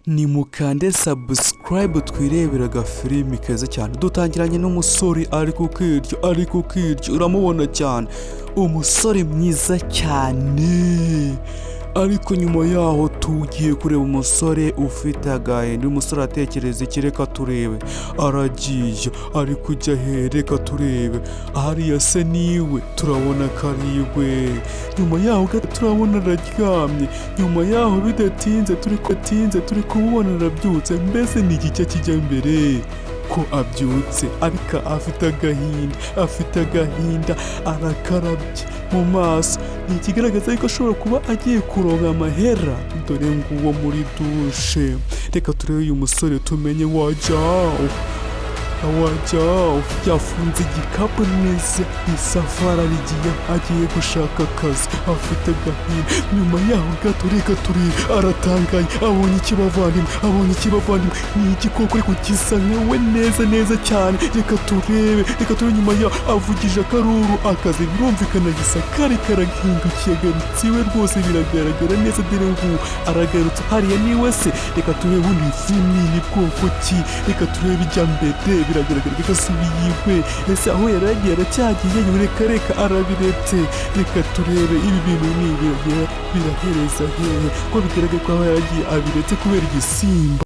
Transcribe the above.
ni mukande subscribe twirebera agafilimi keza cyane. Dutangiranye n'umusore ariko kiryo uramubona cyane, umusore mwiza cyane. Ariko nyuma yaho tugiye kureba umusore ufite agahinda. Umusore atekereza iki? Reka turebe. Aragiye ari kujya he? Reka turebe. Hariya se niwe? Turabona ko ari iwe. Nyuma yaho turabona araryamye. Nyuma yaho bidatinze turi kumubona arabyutse. Mbese ni iki kijya mbere ko abyutse? Ariko afite agahinda arakarabye mu maso. Ni ikigaragaza ko ashobora kuba agiye kuronka amahera. Dore nguwo muri dushe. Reka turebe uyu musore tumenye. Wajyaho yafunze igikapu neza, isafari agiye gushaka akazi. Afite agahinda. Nyuma yaho gato reka turebe. Aratangaye, abonye ikibavandimwe. Ni igikoko ariko gisa nkawe neza cyane. Reka turebe. Nyuma yaho avugije akaruru. Akazi birumvikana gisa kari karahindukiye. Agarutse iwe rwose biragaragara neza. Dore nguwo aragarutse. Hariya niwe se? Reka turebe ubundi filimi ni bwoko ki. Reka turebe ijya mbere. Biragaragara ko asubiye iwe. Ese aho yaragiye aracyagiye? Reka arabiretse. Reka turebe ibi bintu ni birahereza hehe, ko bigaragara ko aho yaragiye abiretse kubera igisimba.